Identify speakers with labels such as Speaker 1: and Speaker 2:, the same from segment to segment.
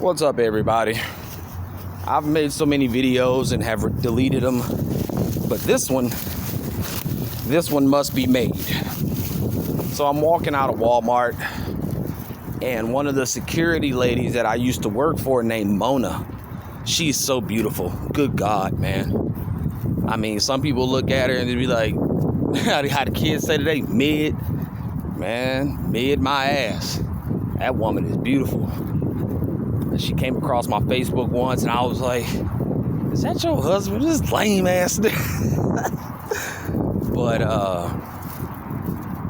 Speaker 1: What's up, everybody? I've made so many videos and have deleted them, but this one must be made. So I'm walking out of Walmart, and one of the security ladies that I used to work for named Mona, she's so beautiful. Good God, man. I mean, some people look at her and they be like, how the kids say today, mid my ass. That woman is beautiful. She came across my Facebook once, and I was like, is that your husband? This lame ass nigga. But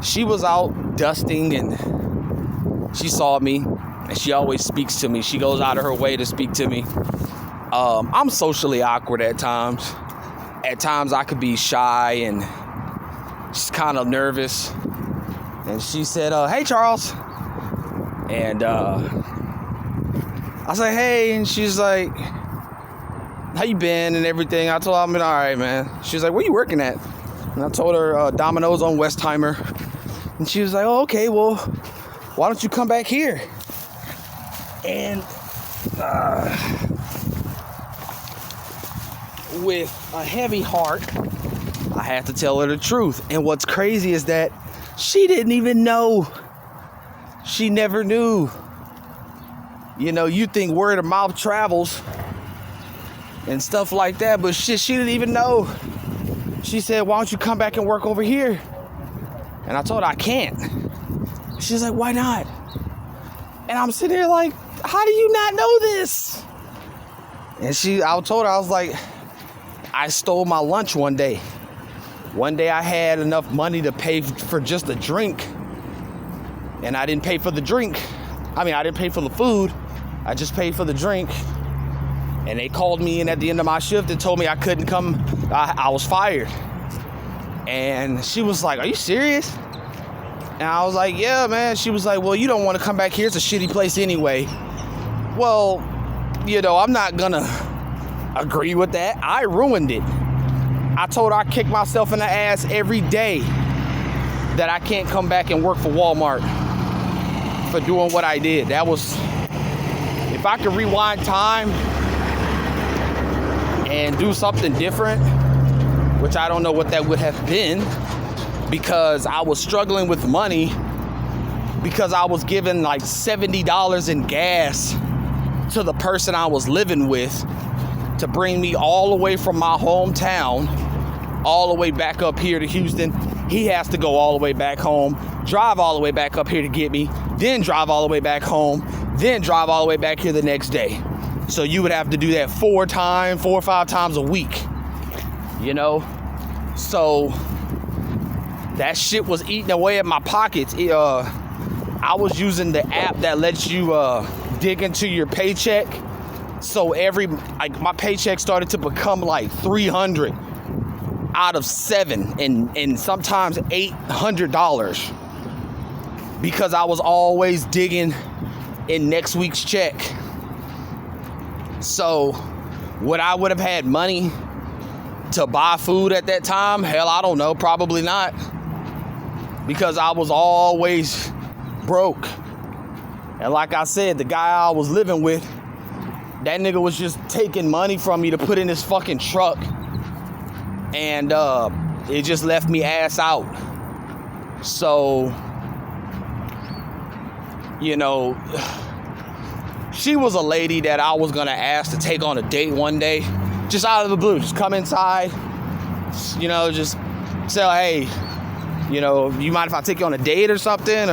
Speaker 1: she was out dusting, and she saw me, and she always speaks to me. She goes out of her way to speak to me. I'm socially awkward at times. At times I could be shy and just kind of nervous. And she said, hey, Charles. And I said, hey, and she's like, how you been and everything? I told her, I've been all right, man. She's like, where you working at? And I told her Domino's on Westheimer. And she was like, oh, okay, well, why don't you come back here? And with a heavy heart, I had to tell her the truth. And what's crazy is that she didn't even know. She never knew. You know, you think word of mouth travels and stuff like that, but shit, she didn't even know. She said, why don't you come back and work over here? And I told her I can't. She's like, why not? And I'm sitting there like, how do you not know this? And I told her, I was like, I stole my lunch one day. One day I had enough money to pay for just a drink, and I didn't pay for the drink. I didn't pay for the food. I just paid for the drink. And they called me in at the end of my shift and told me I couldn't come. I was fired. And she was like, are you serious? And I was like, yeah, man. She was like, well, you don't want to come back here. It's a shitty place anyway. Well, you know, I'm not gonna agree with that. I ruined it. I told her I kick myself in the ass every day that I can't come back and work for Walmart for doing what I did. That was, if I could rewind time and do something different, which I don't know what that would have been, because I was struggling with money, because I was giving like $70 in gas to the person I was living with to bring me all the way from my hometown all the way back up here to Houston. He has to go all the way back home, drive all the way back up here to get me, then drive all the way back home, then drive all the way back here the next day. So you would have to do that 4 or 5 times a week, you know? So that shit was eating away at my pockets. I was using the app that lets you dig into your paycheck. So my paycheck started to become like 300 out of 7 and sometimes $800 because I was always digging in next week's check. So would I have had money to buy food at that time? Hell, I don't know. Probably not, because I was always broke. And like I said, the guy I was living with, that nigga was just taking money from me to put in his fucking truck. And it just left me ass out. So, you know, she was a lady that I was gonna ask to take on a date one day. Just out of the blue. Just come inside, you know, just say, hey, you know, you mind if I take you on a date or something?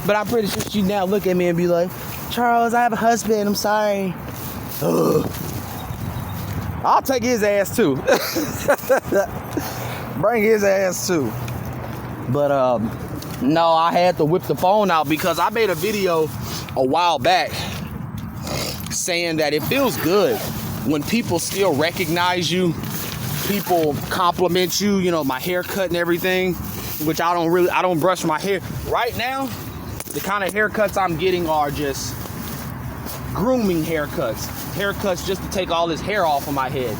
Speaker 1: But I'm pretty sure she'd now look at me and be like, Charles, I have a husband, I'm sorry. Ugh. I'll take his ass too. Bring his ass too. But no, I had to whip the phone out because I made a video a while back saying that it feels good when people still recognize you, people compliment you, you know, my haircut and everything, which I don't brush my hair. Right now, the kind of haircuts I'm getting are just grooming haircuts just to take all this hair off of my head.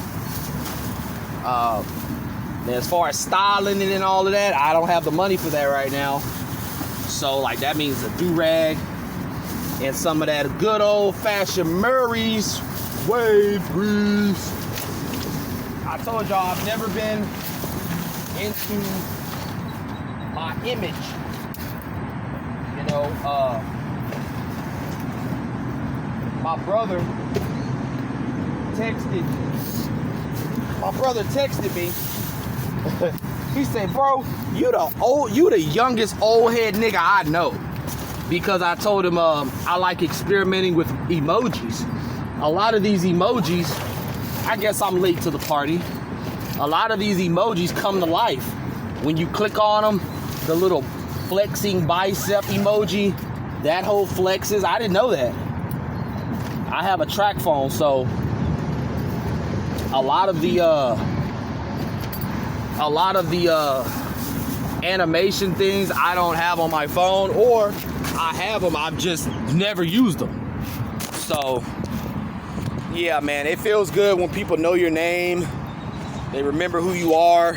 Speaker 1: As far as styling it and all of that, I don't have the money for that right now. So like that means a do-rag and some of that good old-fashioned Murray's Wave Breeze. I told y'all I've never been into my image. You know, my brother texted me. He said, bro, you the youngest old head nigga I know. Because I told him I like experimenting with emojis. A lot of these emojis, I guess I'm late to the party. A lot of these emojis come to life. When you click on them, the little flexing bicep emoji, that whole flexes. I didn't know that. I have a track phone, so a lot of the animation things I don't have on my phone, or I have them, I've just never used them. So yeah, man, it feels good when people know your name, they remember who you are.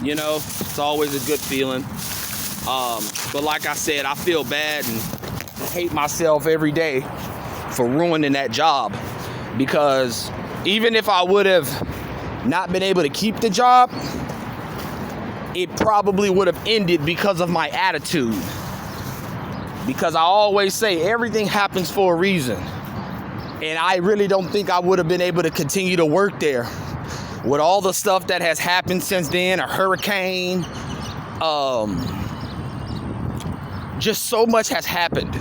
Speaker 1: You know, it's always a good feeling. But like I said, I feel bad and hate myself every day for ruining that job, because even if I would have not been able to keep the job, it probably would have ended because of my attitude. Because I always say everything happens for a reason. And I really don't think I would have been able to continue to work there with all the stuff that has happened since then, a hurricane, just so much has happened.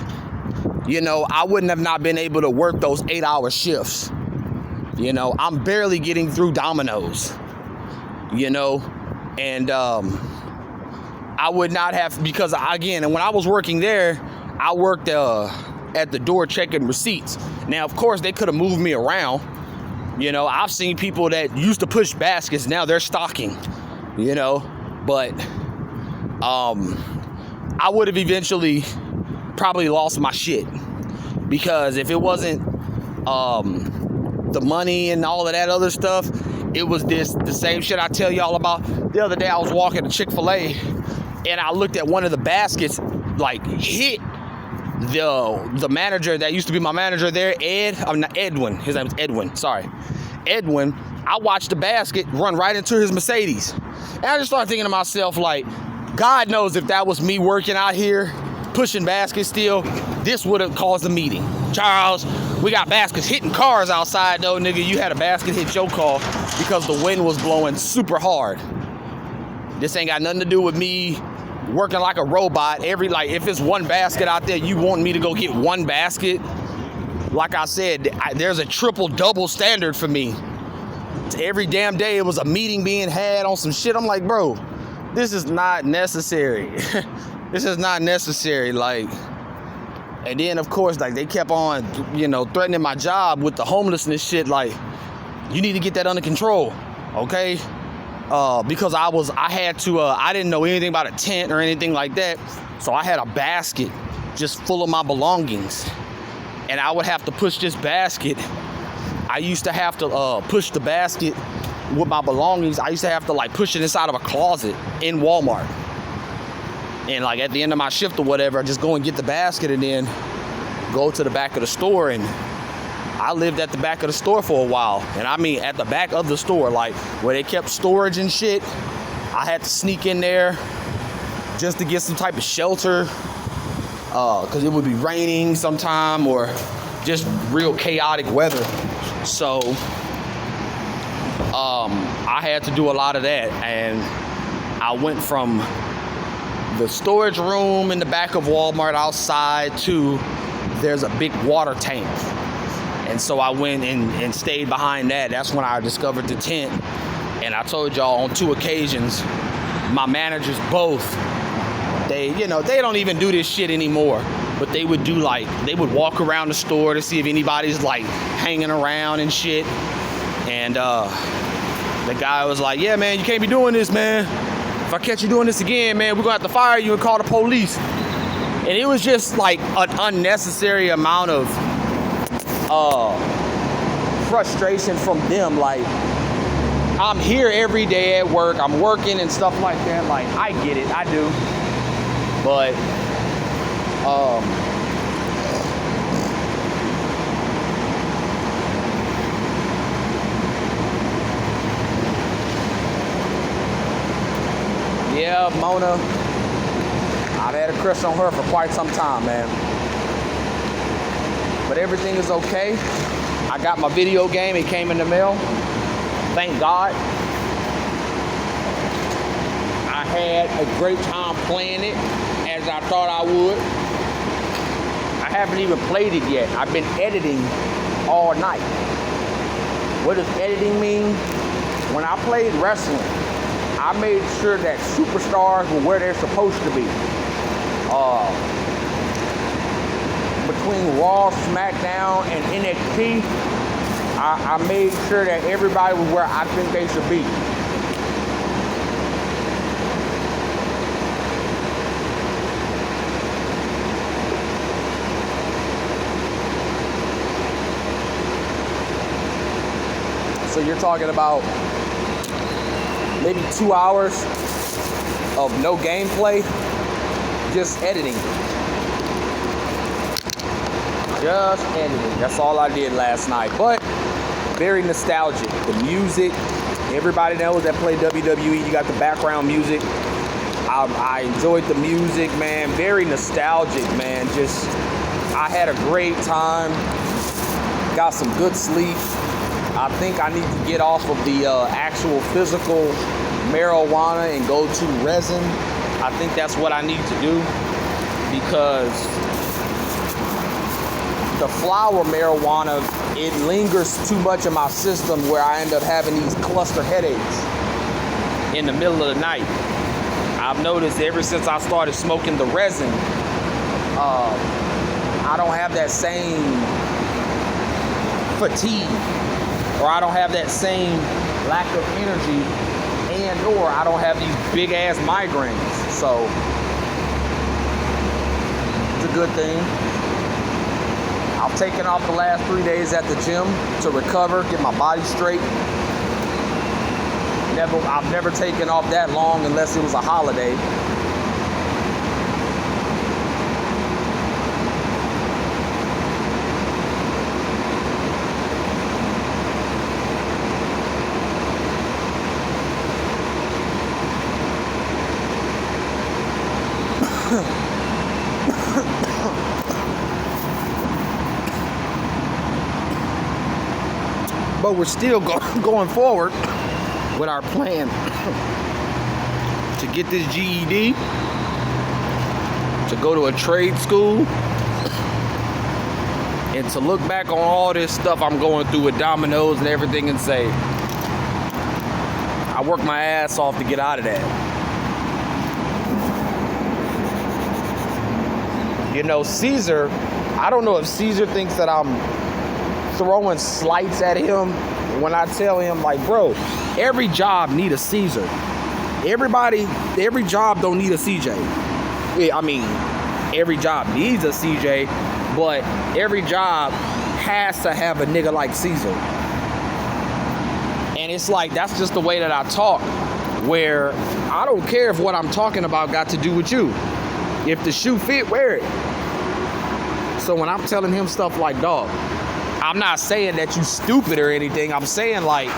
Speaker 1: You know, I wouldn't have not been able to work those 8-hour shifts. You know, I'm barely getting through Domino's, you know, and I would not have, because again, and when I was working there, I worked at the door checking receipts. Now, of course, they could have moved me around. You know, I've seen people that used to push baskets, now they're stocking, you know, but I would have eventually probably lost my shit, because if it wasn't the money and all of that other stuff, it was the same shit I tell y'all about. The other day I was walking to Chick-fil-A and I looked at one of the baskets, like hit the manager that used to be my manager there, Edwin. His name is Edwin. Sorry, Edwin. I watched the basket run right into his Mercedes, and I just started thinking to myself, like, God knows if that was me working out here pushing baskets still, this would have caused a meeting. Charles, we got baskets hitting cars outside though, nigga. You had a basket hit your car because the wind was blowing super hard. This ain't got nothing to do with me working like a robot. If it's one basket out there, you want me to go get one basket? Like I said, there's a triple double standard for me. Every damn day it was a meeting being had on some shit. I'm like, bro, this is not necessary. This is not necessary. Like, and then of course, like, they kept on, you know, threatening my job with the homelessness shit. Like, you need to get that under control, okay? Because I didn't know anything about a tent or anything like that. So I had a basket just full of my belongings, and I would have to push this basket. I used to have to push the basket with my belongings. I used to have to like push it inside of a closet in Walmart. And like at the end of my shift or whatever, I just go and get the basket and then go to the back of the store. And I lived at the back of the store for a while. And I mean at the back of the store, like where they kept storage and shit. I had to sneak in there just to get some type of shelter, because it would be raining sometime or just real chaotic weather. So I had to do a lot of that. And I went from the storage room in the back of Walmart outside to there's a big water tank. And so I went and stayed behind that. That's when I discovered the tent. And I told y'all on 2 occasions, my managers both, they don't even do this shit anymore. But they would they would walk around the store to see if anybody's like hanging around and shit. And the guy was like, yeah, man, you can't be doing this, man. If I catch you doing this again, man, we're gonna have to fire you and call the police. And it was just like an unnecessary amount of frustration from them. Like, I'm here every day at work, I'm working and stuff like that. Like, I get it, I do. But love Mona. I've had a crush on her for quite some time, man. But everything is okay. I got my video game. It came in the mail. Thank God. I had a great time playing it as I thought I would. I haven't even played it yet. I've been editing all night. What does editing mean? When I played wrestling, I made sure that superstars were where they're supposed to be. Between Raw, SmackDown, and NXT, I made sure that everybody was where I think they should be. So you're talking about maybe 2 hours of no gameplay, just editing. Just editing. That's all I did last night. But very nostalgic. The music, everybody knows that play WWE, you got the background music. I enjoyed the music, man. Very nostalgic, man. Just, I had a great time. Got some good sleep. I think I need to get off of the actual physical marijuana and go to resin. I think that's what I need to do, because the flower marijuana, it lingers too much in my system where I end up having these cluster headaches in the middle of the night. I've noticed ever since I started smoking the resin, I don't have that same fatigue, or I don't have that same lack of energy, and or I don't have these big ass migraines. So it's a good thing. I've taken off the last 3 days at the gym to recover, get my body straight. I've never taken off that long unless it was a holiday. But we're still going forward with our plan to get this GED, to go to a trade school, and to look back on all this stuff I'm going through with Domino's and everything and say, I worked my ass off to get out of that. You know, Caesar, I don't know if Caesar thinks that I'm throwing slights at him when I tell him, like, bro, every job need a Caesar. Every job don't need a CJ. I mean, every job needs a CJ, but every job has to have a nigga like Caesar. And it's like, that's just the way that I talk, where I don't care if what I'm talking about got to do with you. If the shoe fit, wear it. So when I'm telling him stuff like, dog, I'm not saying that you stupid or anything. I'm saying, like,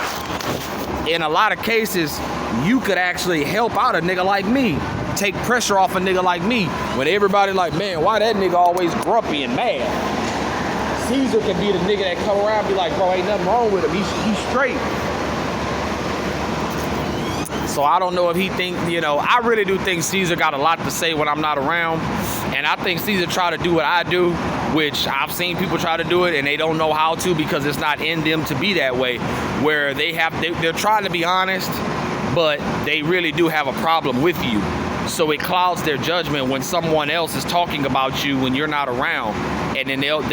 Speaker 1: in a lot of cases, you could actually help out a nigga like me. Take pressure off a nigga like me. When everybody like, man, why that nigga always grumpy and mad? Caesar can be the nigga that come around and be like, bro, ain't nothing wrong with him. He's straight. So I don't know if he think, you know, I really do think Caesar got a lot to say when I'm not around. And I think Caesar try to do what I do, which I've seen people try to do it and they don't know how to, because it's not in them to be that way, where they're trying to be honest, but they really do have a problem with you. So it clouds their judgment when someone else is talking about you when you're not around. And then they're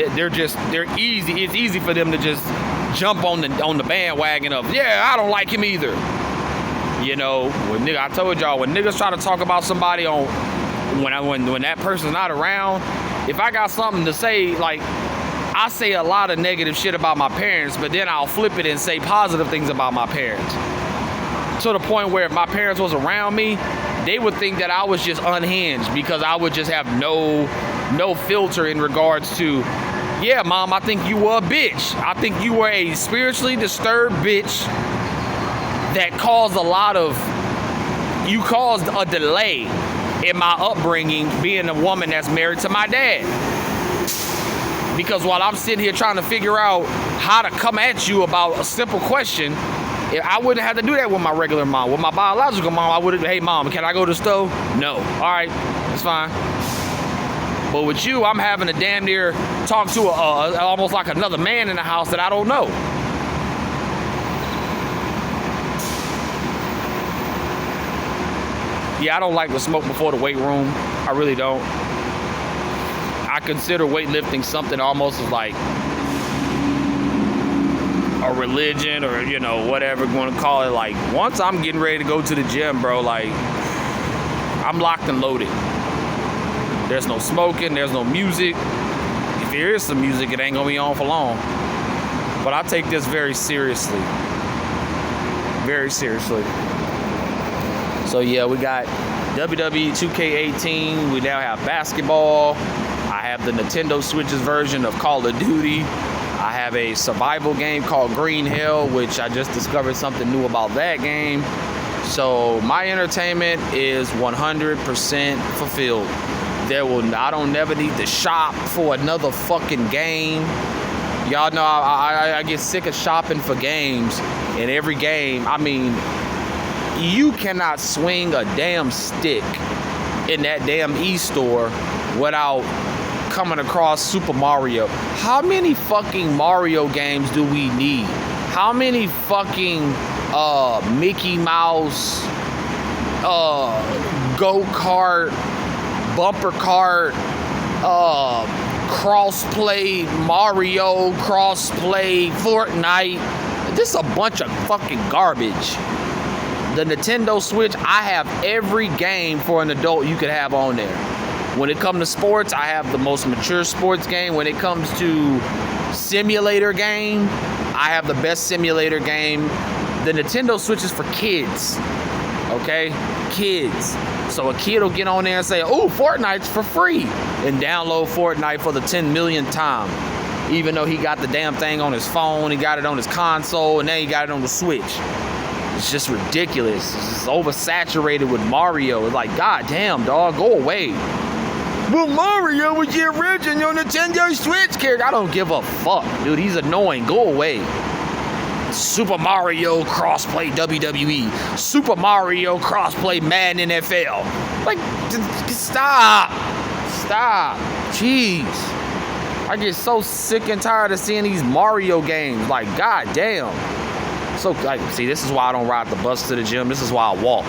Speaker 1: easy. It's easy for them to just jump on the bandwagon of, yeah, I don't like him either. You know, I told y'all, when niggas try to talk about somebody on when that person's not around, if I got something to say, like, I say a lot of negative shit about my parents, but then I'll flip it and say positive things about my parents. To the point where if my parents was around me, they would think that I was just unhinged, because I would just have no filter in regards to, yeah, mom, I think you were a bitch. I think you were a spiritually disturbed bitch that caused a lot of you caused a delay in my upbringing being a woman that's married to my dad. Because while I'm sitting here trying to figure out how to come at you about a simple question, I wouldn't have to do that with my regular mom. With my biological mom, I would have, hey mom, can I go to the stove? No. All right, that's fine. But with you, I'm having to damn near talk to almost like another man in the house that I don't know. Yeah, I don't like to smoke before the weight room. I really don't. I consider weightlifting something almost as like a religion or, you know, whatever you want to call it. Like, once I'm getting ready to go to the gym, bro, like, I'm locked and loaded. There's no smoking, there's no music. If there is some music, it ain't gonna be on for long. But I take this very seriously. Very seriously. So yeah, we got WWE 2K18. We now have basketball. I have the Nintendo Switch's version of Call of Duty. I have a survival game called Green Hell, which I just discovered something new about that game. So my entertainment is 100% fulfilled. I don't never need to shop for another fucking game. Y'all know I get sick of shopping for games. In every game, I mean, you cannot swing a damn stick in that damn e-store without coming across Super Mario. How many fucking Mario games do we need? How many fucking Mickey Mouse, go-kart, bumper cart, cross-play Mario, cross-play Fortnite? This is a bunch of fucking garbage. The Nintendo Switch, I have every game for an adult you could have on there. When it comes to sports, I have the most mature sports game. When it comes to simulator game, I have the best simulator game. The Nintendo Switch is for kids, okay? Kids. So a kid will get on there and say, oh, Fortnite's for free, and download Fortnite for the 10 millionth time. Even though he got the damn thing on his phone, he got it on his console, and then he got it on the Switch. It's just ridiculous. It's just oversaturated with Mario. It's like, god damn, dog, go away. Well, Mario was the original Nintendo Switch character. I don't give a fuck, dude. He's annoying. Go away. Super Mario crossplay WWE. Super Mario crossplay Madden NFL. Like, stop. Stop. Jeez. I get so sick and tired of seeing these Mario games. Like, god damn. So, like, see, this is why I don't ride the bus to the gym. This is why I walk.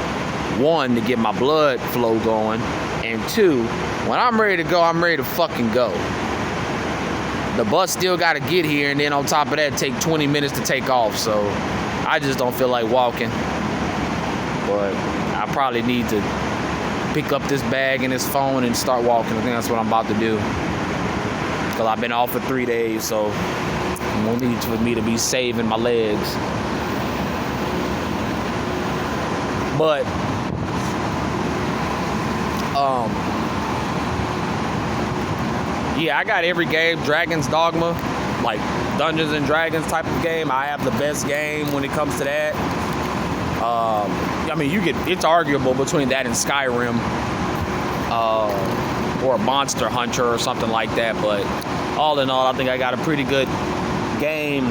Speaker 1: One, to get my blood flow going. And two, when I'm ready to go, I'm ready to fucking go. The bus still got to get here, and then on top of that, take 20 minutes to take off. So I just don't feel like walking. But I probably need to pick up this bag and this phone and start walking. I think that's what I'm about to do. Because I've been off for 3 days, so no need for me to be saving my legs. But yeah, I got every game. Dragon's Dogma, like Dungeons and Dragons type of game. I have the best game when it comes to that. I mean, it's arguable between that and Skyrim, or Monster Hunter or something like that. But all in all, I think I got a pretty good game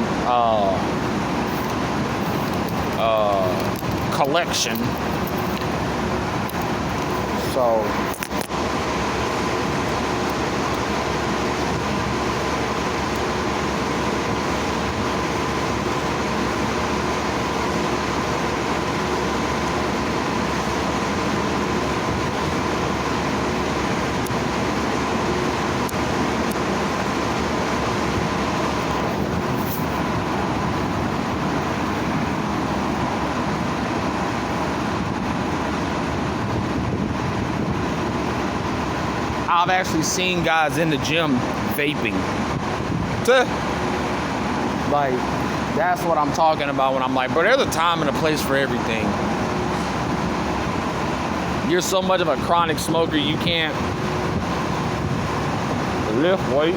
Speaker 1: collection. So I've actually seen guys in the gym vaping. Like, that's what I'm talking about when I'm like, bro, there's a time and a place for everything. You're so much of a chronic smoker, you can't lift weight.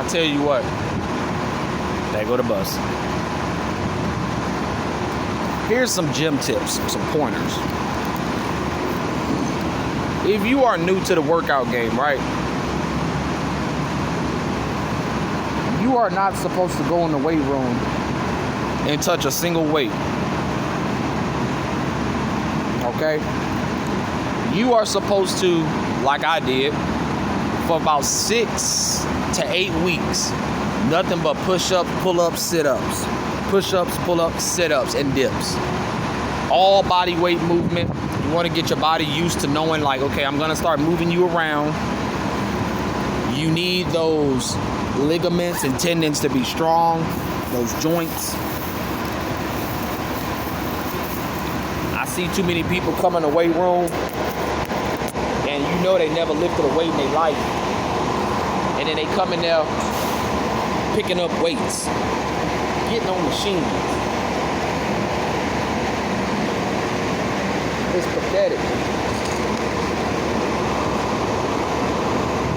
Speaker 1: tell you what, there go the bus. Here's some gym tips, some pointers. If you are new to the workout game, right? You are not supposed to go in the weight room and touch a single weight. Okay? You are supposed to, like I did, for about 6 to 8 weeks, nothing but push-ups, pull-ups, sit-ups. Push-ups, pull-ups, sit-ups, and dips. All body weight movement. You want to get your body used to knowing, like, okay, I'm going to start moving you around. You need those ligaments and tendons to be strong, those joints. I see too many people come in the weight room and you know they never lifted a weight in their life. And then they come in there picking up weights, getting on machines. It's pathetic.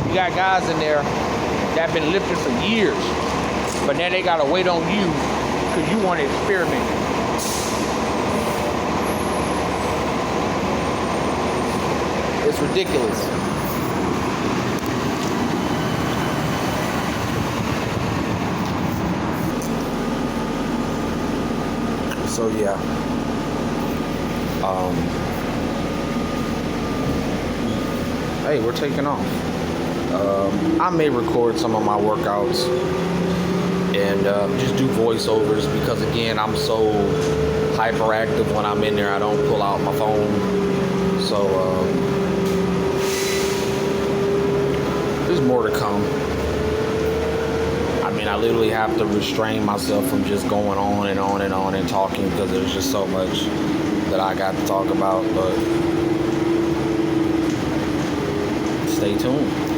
Speaker 1: You got guys in there that have been lifting for years, but now they gotta wait on you because you want to experiment. It's ridiculous. So yeah. Hey, we're taking off. I may record some of my workouts and just do voiceovers because, again, I'm so hyperactive when I'm in there. I don't pull out my phone. So there's more to come. I mean, I literally have to restrain myself from just going on and on and on and talking because there's just so much that I got to talk about. But stay tuned.